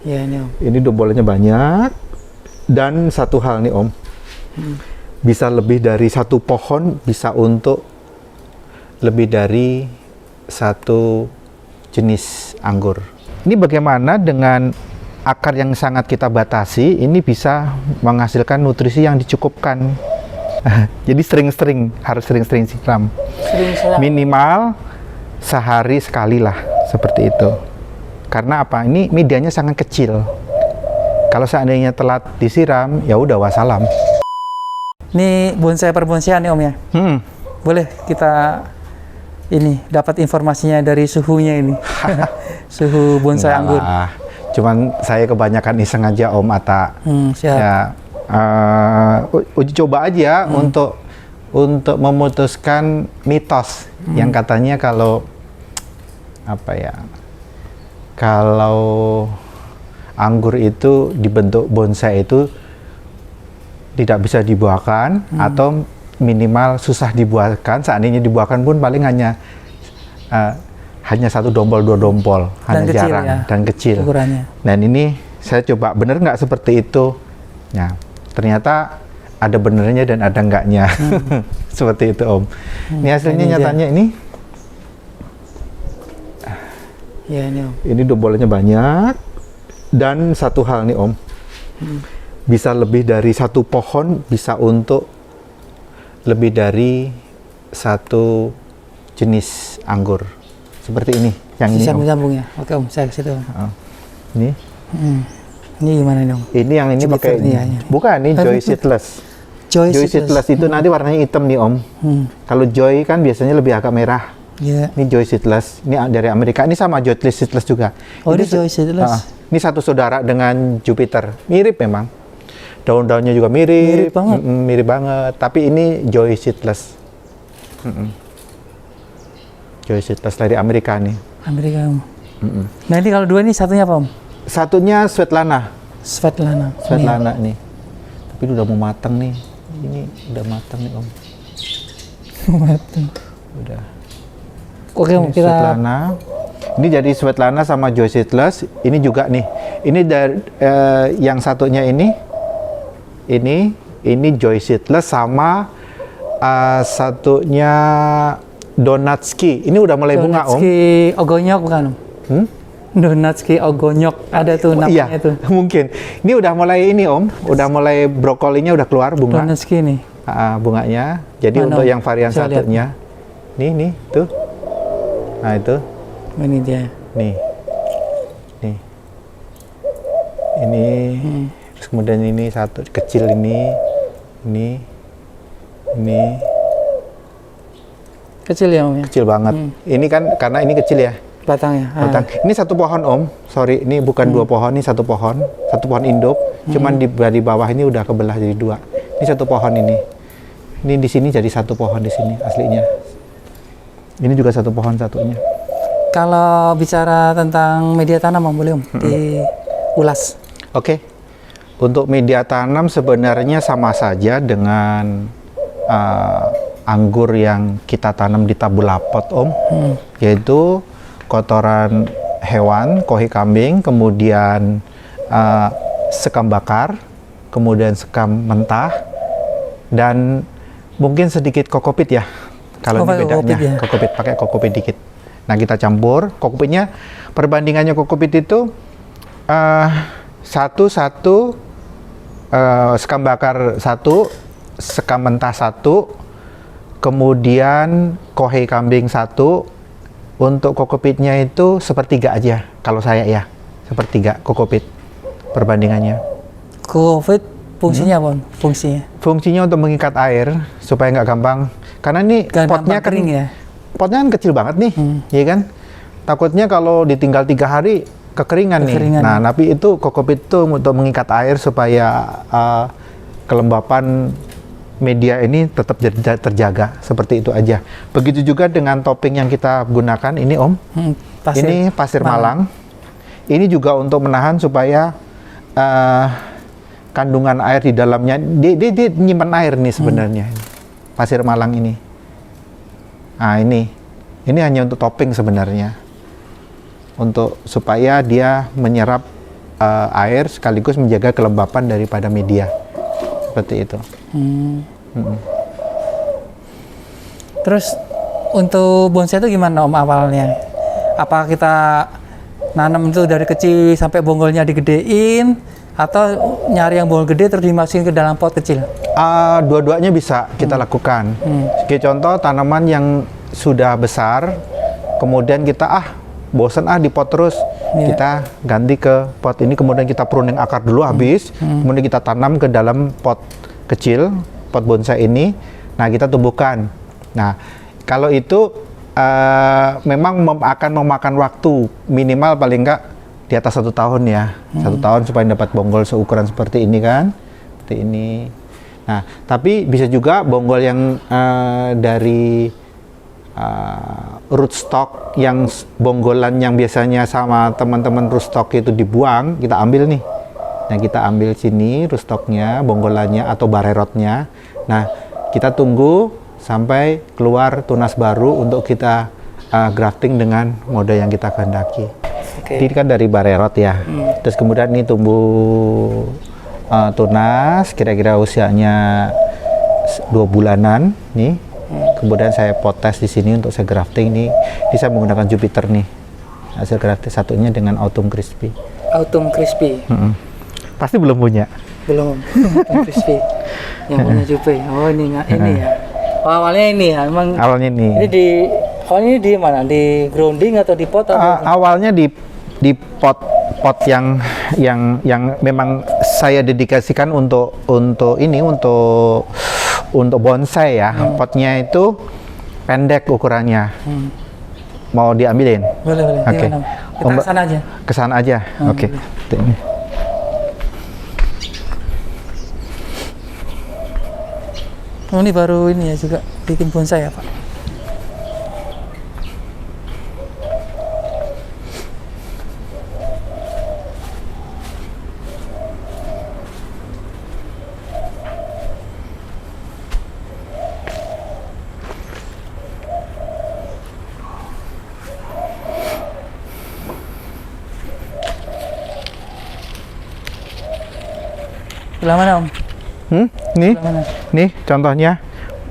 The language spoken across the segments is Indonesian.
Ya ini Om. Ini dombolnya banyak. Dan satu hal nih Om, bisa lebih dari satu pohon, bisa untuk lebih dari satu jenis anggur. Ini bagaimana dengan akar yang sangat kita batasi, ini bisa menghasilkan nutrisi yang dicukupkan. Jadi harus sering-sering siram. Minimal sehari sekali lah, seperti itu. Karena apa? Ini medianya sangat kecil. Kalau seandainya telat disiram, ya udah wassalam. Ini bonsai perbonsaian nih Om ya? Boleh kita ini dapat informasinya dari suhunya ini. Suhu bonsai anggur. Cuman saya kebanyakan iseng aja Om Atta. Siap. Ya, uji coba aja untuk memutuskan mitos yang katanya kalau anggur itu dibentuk bonsai itu tidak bisa dibuahkan atau minimal susah dibuahkan. Seandainya dibuahkan pun paling hanya satu dompol, dua dompol, hanya kecil, jarang ya, dan kecil ukurannya. Dan ini saya coba bener nggak seperti itu. Nah, ternyata ada benernya dan ada enggaknya. Seperti itu Om. Ini hasilnya nyatanya ini. Ya ini Om. Ini dombolnya banyak. Dan satu hal nih Om, bisa lebih dari satu pohon, bisa untuk lebih dari satu jenis anggur. Seperti ini, yang ini Om. Sambung ya. Oke Om, saya ke situ Om. Ini. Ini gimana nih Om? Ini yang ini pakai bukan, ini Joy Seedless. Joy Seedless itu nanti warnanya hitam nih Om. Kalau Joy kan biasanya lebih agak merah. Yeah. Ini Joy Seedless, ini dari Amerika. Ini sama Joy Seedless juga. Oh, ini Joy Seedless. Ini satu saudara dengan Jupiter. Mirip memang. Daun-daunnya juga mirip. Mirip banget. Mirip banget. Tapi ini Joy Seedless. Joy Seedless dari Amerika nih. Amerika Om. Nah ini kalau dua ini satunya apa Om? Satunya Svetlana. Svetlana nih. Tapi ini udah mau matang nih. Ini udah matang nih Om. Matang. Udah. Oke Om, kita Svetlana. Ini jadi Svetlana sama Joy Seedless. Ini juga nih. Ini dari yang satunya ini Joy Seedless sama satunya Donatski. Ini udah mulai bunga Om. Donatski Ogonyok bukan Om? Donatski Ogonyok ada tuh namanya iya, tuh. Mungkin. Ini udah mulai ini Om. Udah mulai brokolinya udah keluar bunga. Donatski nih. Bunganya. Jadi untuk yang varian satunya. Nih tuh. Nah itu. Ini dia. Nih. Ini. Terus kemudian ini satu kecil ini. Kecil ya Om ya? Kecil banget. Ini kan karena ini kecil ya. Batangnya. Ini satu pohon Om. Sorry, ini bukan dua pohon, ini satu pohon. Satu pohon induk. Cuman di bawah ini udah kebelah jadi dua. Ini satu pohon ini. Ini di sini jadi satu pohon di sini aslinya. Ini juga satu pohon satunya. Kalau bicara tentang media tanam Om, boleh Om diulas? Oke. Untuk media tanam sebenarnya sama saja dengan anggur yang kita tanam di tabulapot Om. Yaitu kotoran hewan, kohi kambing, kemudian sekam bakar, kemudian sekam mentah, dan mungkin sedikit kokopit ya. Kalau ini bedanya, kokopit, pakai kokopit dikit. Nah kita campur, kokopitnya, perbandingannya kokopit itu sekam bakar 1, sekam mentah 1, kemudian kohe kambing 1. Untuk kokopitnya itu sepertiga aja, kalau saya ya, sepertiga kokopit perbandingannya. Kokopit fungsinya apa? Fungsinya untuk mengikat air supaya nggak gampang. Karena ini potnya kering ya. Potnya kan kecil banget nih, ya kan? Takutnya kalau ditinggal 3 hari kekeringan nih. Nah, tapi itu kokopit itu untuk mengikat air supaya kelembapan media ini tetap terjaga, seperti itu aja. Begitu juga dengan topping yang kita gunakan ini Om. Ini pasir Malang. Ini juga untuk menahan supaya kandungan air di dalamnya, dia menyimpan air nih sebenarnya. Pasir Malang ini. Nah ini hanya untuk topping sebenarnya. Untuk supaya dia menyerap air sekaligus menjaga kelembapan daripada media. Seperti itu. Terus untuk bonsai itu gimana Om awalnya? Apa kita nanam itu dari kecil sampai bonggolnya digedein, atau nyari yang bonggol gede terus dimasukin ke dalam pot kecil? Dua-duanya bisa kita lakukan. Sebagai contoh, tanaman yang sudah besar, kemudian kita bosan di pot terus, kita ganti ke pot ini, kemudian kita pruning akar dulu habis, kemudian kita tanam ke dalam pot kecil, pot bonsai ini. Nah, kita tumbuhkan. Nah, kalau itu memang akan memakan waktu minimal paling enggak di atas 1 tahun ya. 1 tahun supaya dapat bonggol seukuran seperti ini kan, seperti ini. Nah, tapi bisa juga bonggol yang dari rootstock, yang bonggolan yang biasanya sama teman-teman rootstock itu dibuang, kita ambil nih. Nah, kita ambil sini rootstocknya, bonggolannya atau barerotnya. Nah, kita tunggu sampai keluar tunas baru untuk kita grafting dengan mode yang kita kehendaki. Ini kan dari barerot ya. Terus kemudian ini tumbuh tunas, kira-kira usianya 2 bulanan nih. Kemudian saya potes di sini untuk saya grafting nih. Ini saya menggunakan Jupiter nih. Hasil grafting satunya dengan Autumn Crispy. Autumn Crispy. Pasti belum punya. Belum. Autumn Crispy. Yang punya Jupiter. Oh, ini ya. Oh, awalnya ini ya, memang. Awalnya ini. Awalnya di mana? Di grounding atau di pot? Awalnya di pot yang memang saya dedikasikan untuk bonsai ya. Potnya itu pendek ukurannya. Mau diambilin? Boleh. Oke. Kita kesana aja. Kesana aja. Oke. Oh, ini baru ini ya juga bikin bonsai ya Pak? Sebelah mana Om? Nih contohnya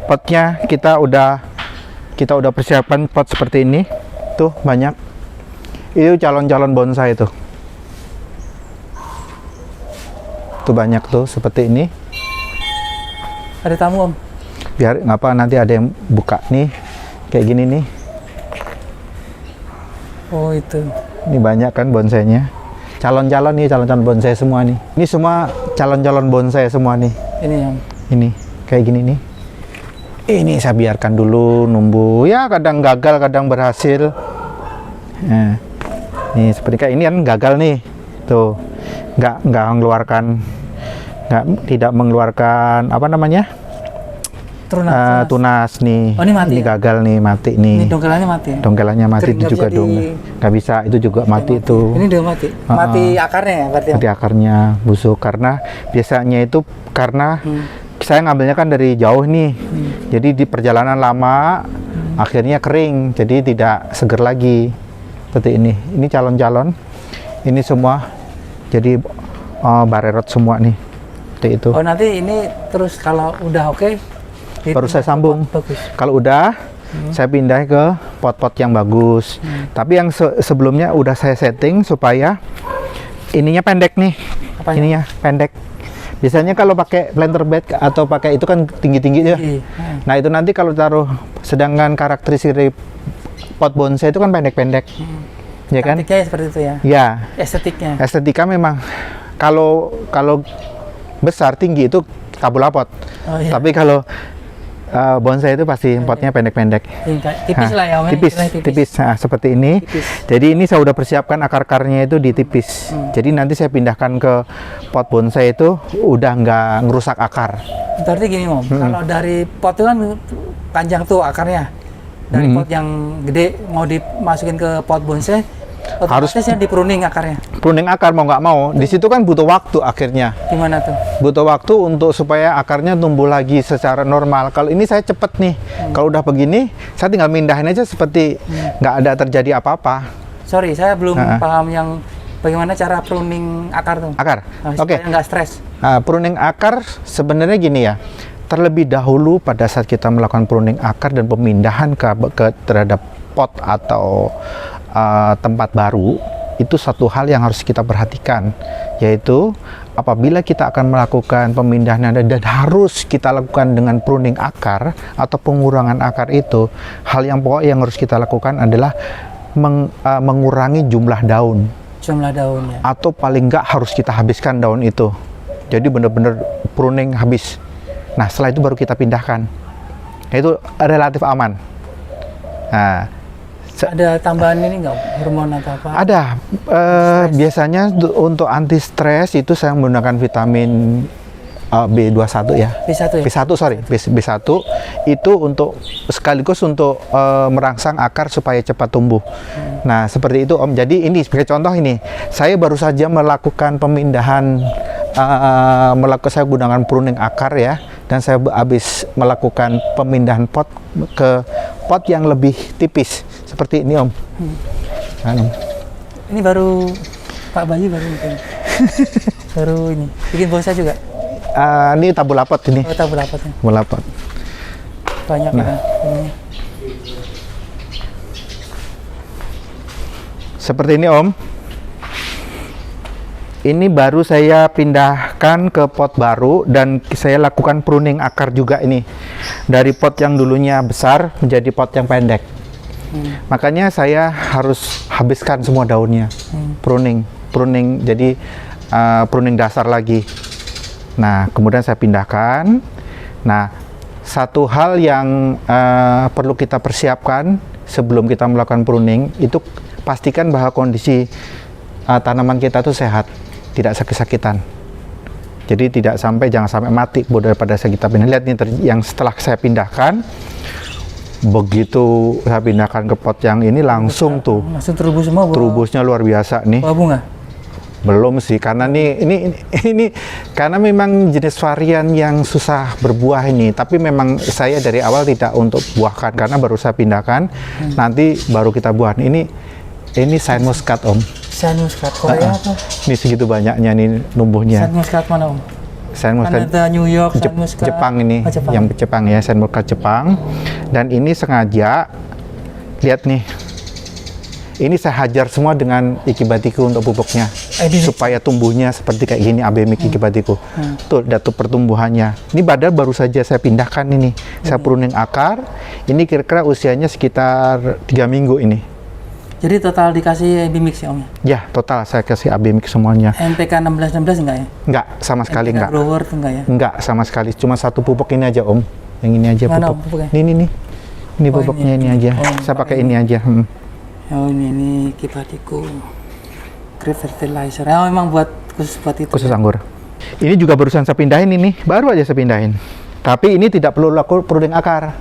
potnya kita udah persiapkan pot seperti ini. Tuh banyak. Itu calon-calon bonsai tuh. Tuh banyak tuh seperti ini. Ada tamu Om? Biar ngapa nanti ada yang buka nih. Kayak gini nih. Oh itu. Ini banyak kan bonsainya. Calon-calon bonsai semua nih. Ini semua calon-calon bonsai semua nih. Ini yang ini kayak gini nih. Ini saya biarkan dulu numbuh. Ya kadang gagal, kadang berhasil. Nah, nih seperti kayak ini kan gagal nih. Tuh. Tidak mengeluarkan apa namanya? Tunas nih. Oh, ini mati. Ini gagal nih, mati nih. Ini dongkelannya mati. Dongkelannya mati itu juga dong. Nggak bisa, itu juga mati itu. Ini udah mati. Mati akarnya ya berarti. Mati akarnya, busuk karena biasanya itu karena saya ngambilnya kan dari jauh nih. Jadi di perjalanan lama akhirnya kering, jadi tidak seger lagi. Seperti ini. Ini calon-calon. Ini semua jadi barerot semua nih. Seperti itu. Oh, nanti ini terus kalau udah oke, baru saya sambung. Kalau udah, saya pindah ke pot-pot yang bagus. Tapi yang sebelumnya udah saya setting supaya ininya pendek nih. Apanya? Ininya pendek. Biasanya kalau pakai planter bed atau pakai itu kan tinggi-tinggi ya. Nah itu nanti kalau taruh, sedangkan karakteristik dari pot bonsai itu kan pendek-pendek. Ya kan? Estetiknya seperti itu ya? Ya. Estetiknya? Estetika memang. Kalau besar, tinggi itu kabulapot. Oh, iya. Tapi kalau bonsai itu pasti potnya pendek-pendek. Tipis lah ya Om. Tipis. Nah, seperti ini. Tipis. Jadi ini saya udah persiapkan akar-akarnya itu ditipis. Jadi nanti saya pindahkan ke pot bonsai itu udah nggak ngerusak akar. Berarti gini Om, kalau dari pot itu kan panjang tuh akarnya. Dari pot yang gede mau dimasukin ke pot bonsai, otomatis di pruning akarnya. Pruning akar mau nggak mau, di situ kan butuh waktu akhirnya. Gimana tuh? Butuh waktu untuk supaya akarnya tumbuh lagi secara normal. Kalau ini saya cepet nih, kalau udah begini, saya tinggal mindahin aja seperti nggak ada terjadi apa-apa. Sorry, saya belum paham yang Bagaimana cara pruning akar tuh? Akar. Nah, Oke. supaya nggak stres. Pruning akar sebenarnya gini ya. Terlebih dahulu pada saat kita melakukan pruning akar dan pemindahan ke terhadap pot atau tempat baru, itu satu hal yang harus kita perhatikan, yaitu apabila kita akan melakukan pemindahan dan harus kita lakukan dengan pruning akar atau pengurangan akar itu, hal yang pokok yang harus kita lakukan adalah mengurangi jumlah daun. Jumlah daunnya. Atau paling nggak harus kita habiskan daun itu. Jadi benar-benar pruning habis. Nah, setelah itu baru kita pindahkan. Itu relatif aman. Nah, ada tambahan ini nggak, hormon atau apa? ada. Biasanya untuk anti stres itu saya menggunakan vitamin B21 ya. B1 ya? B1 sorry, B1 itu untuk sekaligus untuk merangsang akar supaya cepat tumbuh. Nah, seperti itu Om. Jadi ini sebagai contoh ini, saya baru saja melakukan pemindahan saya gunakan pruning akar ya, dan saya habis melakukan pemindahan pot ke pot yang lebih tipis seperti ini Om. Ini baru Pak Bayu baru bikin. Baru ini bikin bonsai juga. Ini tabulapot ini. Oh, tabur lapatnya. Tabulapot. Banyak Nah. ya. Ini. Seperti ini Om. Ini baru saya pindahkan ke pot baru dan saya lakukan pruning akar juga ini. Dari pot yang dulunya besar menjadi pot yang pendek. Makanya saya harus habiskan semua daunnya. Pruning jadi pruning dasar lagi. Nah, kemudian saya pindahkan. Nah, satu hal yang perlu kita persiapkan sebelum kita melakukan pruning itu pastikan bahwa kondisi tanaman kita itu sehat, tidak sakit-sakitan. Jadi jangan sampai mati daripada kita pindah. Lihat nih yang setelah saya pindahkan, begitu saya pindahkan ke pot yang ini langsung terubus semua. Terubusnya luar biasa nih. Buah bunga? Belum sih, karena ini karena memang jenis varian yang susah berbuah ini. Tapi memang saya dari awal tidak untuk buahkan karena baru saya pindahkan, nanti baru kita buah. Ini Saint Muscat Om. Saint Muscat Korea apa? Ini segitu banyaknya nih numbuhnya. Saint Muscat mana Om? Saint Muscat Kan ada New York, Saint Muscat. Jepang ini, yang Jepang ya, Saint Muscat Jepang. Dan ini sengaja, lihat nih. Ini saya hajar semua dengan ikibatiku untuk pupuknya, supaya tumbuhnya seperti kayak gini abemik ikibatiku. Tuh, datu pertumbuhannya. Ini baru saja saya pindahkan ini. Saya pruning akar. Ini kira-kira usianya sekitar 3 minggu ini. Jadi total dikasih Abimix ya Om? Ya, total saya kasih abemik semuanya. NPK 1616 enggak ya? Enggak, sama sekali NPK enggak. Grower tuh enggak ya? Enggak, sama sekali. Cuma satu pupuk ini aja Om. Yang ini aja Mana, pupuk. Om, pupuknya? Ini. Ini pupuknya ini aja. Saya pakai ini aja. Oh ini Kibatiku Great Fertilizer. Oh memang khusus buat itu. Khusus anggur. Ini juga barusan saya pindahin ini, baru aja saya pindahin. Tapi ini tidak perlu lakukan pruning akar.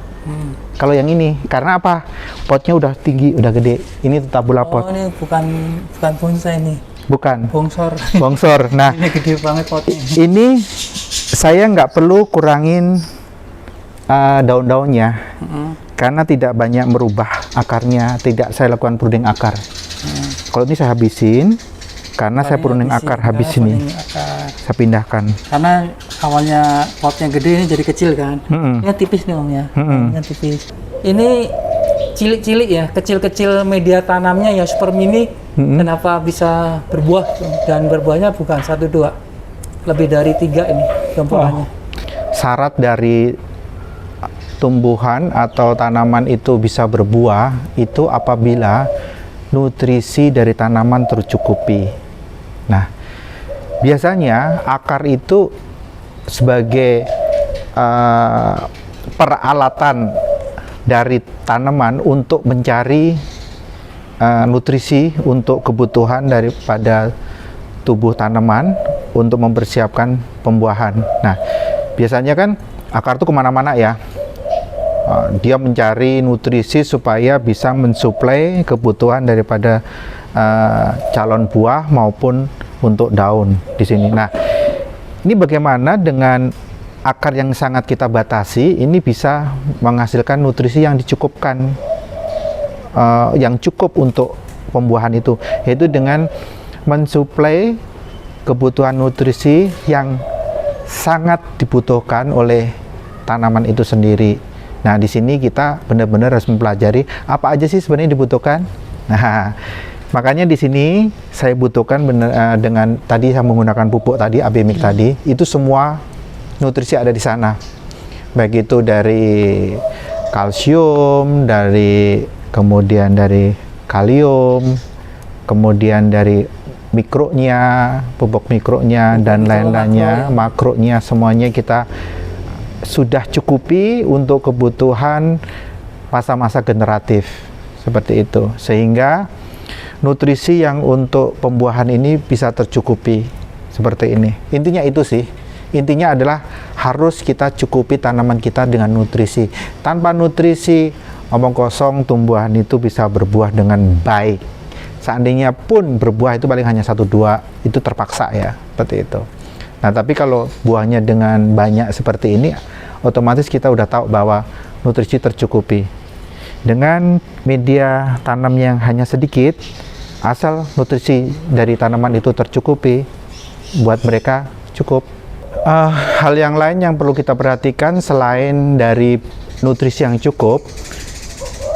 Kalau yang ini, karena apa? Potnya udah tinggi, udah gede. Ini tabulapot. Oh ini bukan bonsai ini. Bukan. Bongsor. Nah, ini gede banget potnya. Ini saya nggak perlu kurangin daun-daunnya. Karena tidak banyak merubah akarnya, tidak saya lakukan pruning akar. Kalau ini saya habisin, karena saya pruning akar habis ini, saya pindahkan. Karena awalnya potnya gede, ini jadi kecil kan? Ini tipis nih Om ya, ini tipis. Ini cilik-cilik ya, kecil-kecil media tanamnya ya super mini. Kenapa bisa berbuah? Dan berbuahnya bukan 1, 2, lebih dari 3 ini gempurannya. Syarat dari tumbuhan atau tanaman itu bisa berbuah itu apabila nutrisi dari tanaman tercukupi. Nah, biasanya akar itu sebagai peralatan dari tanaman untuk mencari nutrisi untuk kebutuhan daripada tubuh tanaman untuk mempersiapkan pembuahan. Nah, biasanya kan akar itu kemana-mana ya. Dia mencari nutrisi supaya bisa mensuplai kebutuhan daripada calon buah maupun untuk daun di sini. Nah, ini bagaimana dengan akar yang sangat kita batasi, ini bisa menghasilkan nutrisi yang dicukupkan, yang cukup untuk pembuahan itu, yaitu dengan mensuplai kebutuhan nutrisi yang sangat dibutuhkan oleh tanaman itu sendiri. Nah, di sini kita benar-benar harus mempelajari apa aja sih sebenarnya dibutuhkan. Nah, makanya di sini saya butuhkan dengan tadi saya menggunakan pupuk tadi, AB Mix tadi, itu semua nutrisi ada di sana. Baik itu dari kalsium, kemudian dari kalium, kemudian dari mikronya, pupuk mikronya, dan lain-lainnya, makronya, semuanya kita sudah cukupi untuk kebutuhan masa-masa generatif seperti itu, sehingga nutrisi yang untuk pembuahan ini bisa tercukupi seperti ini. Intinya itu sih, intinya adalah harus kita cukupi tanaman kita dengan nutrisi. Tanpa nutrisi, omong kosong, tumbuhan itu bisa berbuah dengan baik. Seandainya pun berbuah itu paling hanya 1-2, itu terpaksa ya, seperti itu. Nah, tapi kalau buahnya dengan banyak seperti ini, otomatis kita udah tahu bahwa nutrisi tercukupi. Dengan media tanam yang hanya sedikit, asal nutrisi dari tanaman itu tercukupi, buat mereka cukup. Hal yang lain yang perlu kita perhatikan selain dari nutrisi yang cukup,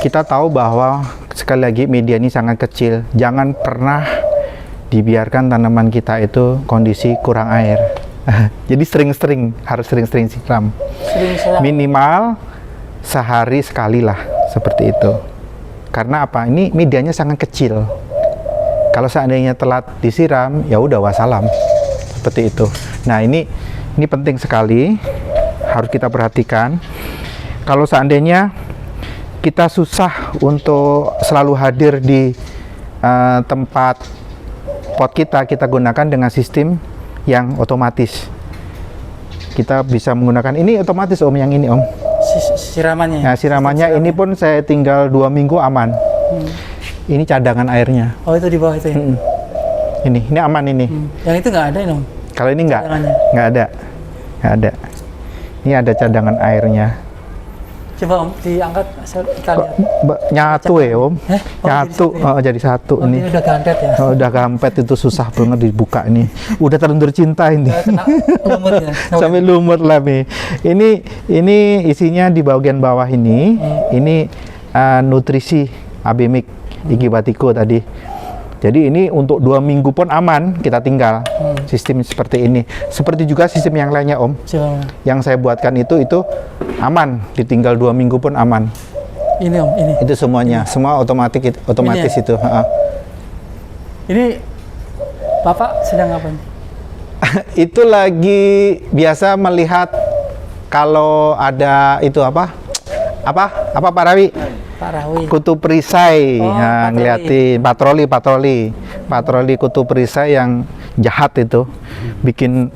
kita tahu bahwa sekali lagi media ini sangat kecil. Jangan pernah dibiarkan tanaman kita itu kondisi kurang air. Jadi harus sering-sering siram. Minimal sehari sekali lah, seperti itu. Karena apa? Ini medianya sangat kecil. Kalau seandainya telat disiram, ya udah wassalam. Seperti itu. Nah, ini penting sekali, harus kita perhatikan. Kalau seandainya kita susah untuk selalu hadir di tempat pot kita gunakan dengan sistem yang otomatis. Kita bisa menggunakan ini otomatis Om, yang ini Om. Siramannya. Nah, siramannya ini pun saya tinggal 2 minggu aman. Ini cadangan airnya. Oh, itu di bawah itu ya? Ini aman ini. Yang itu nggak ada Om? Kalau ini nggak ada. Ini ada cadangan airnya. Coba Om diangkat, kita lihat. Nyatu ya Om. Nyatu, jadi satu Oh, ini. udah gampet ya? Udah gampet, itu susah banget dibuka ini. Udah terlanjur cinta ini. Kena lumut ya? Sampai lumut lah nih. Ini isinya di bagian bawah ini. Ini nutrisi AB Mix Iggy Batiko tadi. Jadi ini untuk 2 minggu pun aman kita tinggal. Sistem seperti ini. Seperti juga sistem yang lainnya Om. Coba. Yang saya buatkan itu aman, ditinggal 2 minggu pun aman. Ini Om, ini. Itu semuanya, semua otomatis Ini ya? itu. Ini Bapak sedang apa nih? Itu lagi biasa melihat kalau ada itu apa Pak Rawi? Pak Rawi. Kutub perisai, Patroli. ngeliatin patroli kutub perisai yang jahat itu, bikin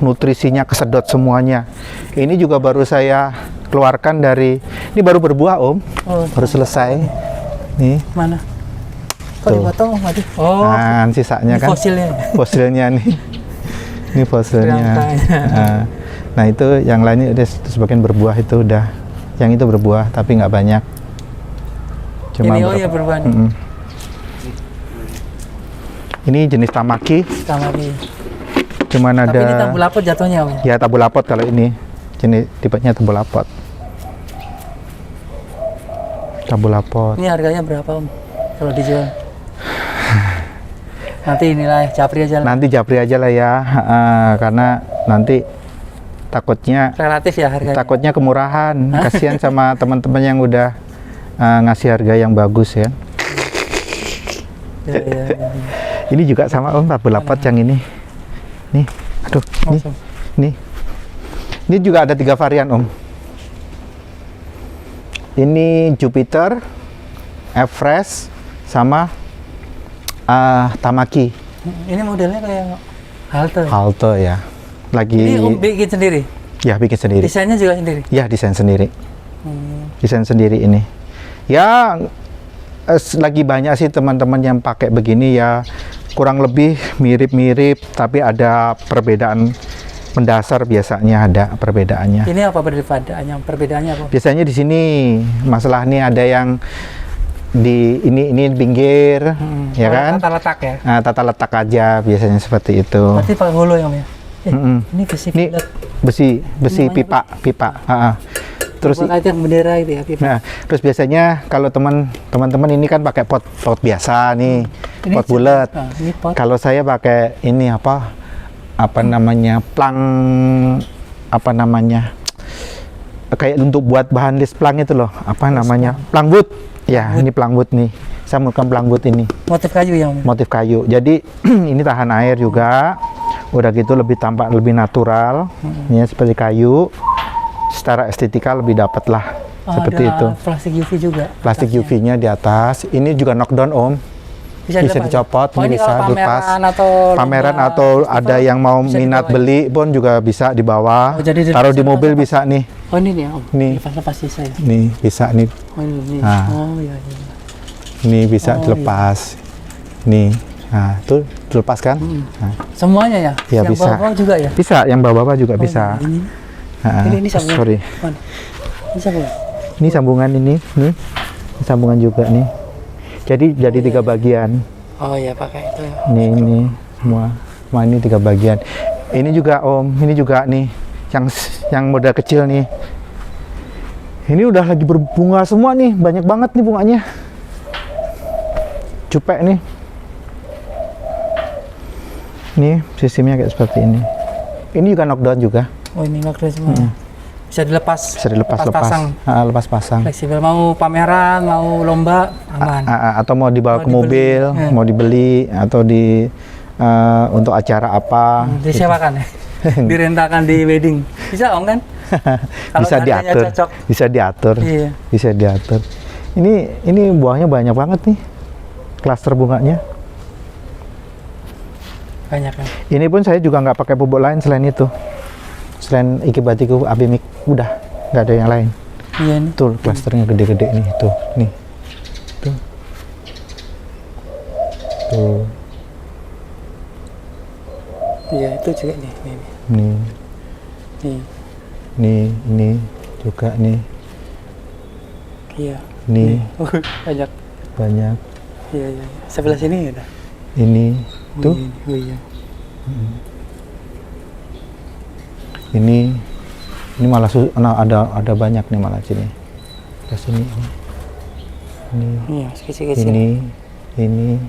nutrisinya kesedot semuanya. Ini juga baru saya keluarkan ini baru berbuah Om, baru selesai. Nih. Mana? Kok Tuh. dipotong Om? Oh, Nah, sisanya ini kan fosilnya nih. Ini fosilnya. Nah, itu yang lainnya udah sebagian berbuah, itu udah, yang itu berbuah tapi nggak banyak. Cuma ini ya berbuah. Ini jenis tamaki. Cuman Tapi ada. ini tabu lapot jatuhnya Om? Ya, tabu lapot kalau ini. Jenis tipenya tabu lapot. Tabu lapot. Ini harganya berapa Om kalau dijual? Nanti inilah japri aja lah. Nanti japri aja lah ya, karena nanti takutnya Relatif ya harganya. Takutnya kemurahan. Kasihan sama teman-teman yang udah ngasih harga yang bagus ya. Ya. Ini juga sama Om, tabu lapot yang ini. Nih, aduh, nih. Ini juga ada 3 varian Om. Ini Jupiter, Everest, sama Tamaki. Ini modelnya kayak Halte ya. Ini Om bikin sendiri? Ya, bikin sendiri. Desainnya juga sendiri? Ya, desain sendiri. Desain sendiri ini. Ya, lagi banyak sih teman-teman yang pakai begini ya, kurang lebih mirip-mirip, tapi ada perbedaan mendasar, biasanya ada perbedaannya. Ini apa perbedaannya? Perbedaannya apa? Biasanya di sini masalah nih ada yang ini pinggir, ya Oh, kan? tata letak ya. Nah, tata letak aja biasanya seperti itu. Berarti pakai holo ya Om ya. Ini besi Ini fillet. besi pipa. Terus Buat ajang bendera itu ya. Pipa. nah, terus biasanya kalau teman-teman ini kan pakai pot biasa nih, Ini pot bulat. Ini pot. Kalau saya pakai ini apa namanya, kayak untuk buat bahan list plang itu loh, apa namanya, plangwood. Ya, ini plangwood nih. Saya menggunakan plangwood ini, Motif kayu ya Om. motif kayu. Jadi ini tahan air juga. Udah gitu lebih tampak lebih natural, ya seperti kayu. Secara estetika lebih dapat lah, seperti ada itu. Plastik UV juga. Plastik atasnya. UV-nya di atas. Ini juga knockdown Om. Bisa dilepas. dicopot, Oh, ini ini bisa kalau dilepas. pameran Pameran atau ada yang mau bisa minat dibawa ya? beli pun juga bisa dibawa. Oh, jadi Taruh di dilepas- mobil bisa nih. Oh ini nih Om. Nih. Lepas sisa ya. Nih bisa nih. Oh ini. Nah. Oh iya iya. Nih bisa Oh, dilepas. Nih. Nah, tuh dilepas kan? Nah, Semuanya ya. Ya, Yang bisa. bawah juga ya. bisa, yang bawa-bawa juga Oh, bisa. Ini. Nah, Ini sambungan. sorry. Mana? Ini sambungan. Ini sambungan ini, nih. Ini sambungan juga nih. Jadi 3 bagian. Oh iya pakai itu ya. Ini semua ini 3 bagian. Ini juga Om, ini juga nih yang model kecil nih. Ini udah lagi berbunga semua nih, banyak banget nih bunganya. Cupek nih. Nih sistemnya kayak seperti ini. Ini juga knockdown juga, Oh ini nggak keren semua. Bisa dilepas. bisa dilepas pasang. lepas pasang. Fleksibel, mau pameran, mau lomba, aman. Atau mau dibawa Mau ke dibeli. mobil, mau dibeli atau untuk acara apa. Disewakan ya? Direntakan di wedding. Bisa Om kan? Kalau Bisa harganya diatur, cocok. bisa diatur, Iya. bisa diatur. Ini buahnya banyak banget nih, klaster bunganya. Banyak kan? Ini pun saya juga nggak pakai pupuk lain selain itu, selain Ikebatiku Abimik, udah nggak ada yang lain. Iya nih. Tuh klasternya gede-gede nih, tuh, nih, tuh, tuh, Iya itu juga nih. nih, Nih. ini juga nih, Iya. nih Banyak. banyak, Iya iya. Sebelah sini ada. ini, tuh, Oh iya. ini malah ada banyak nih malah sini, ke sini, ini, Iya, kecil-kecil. ini,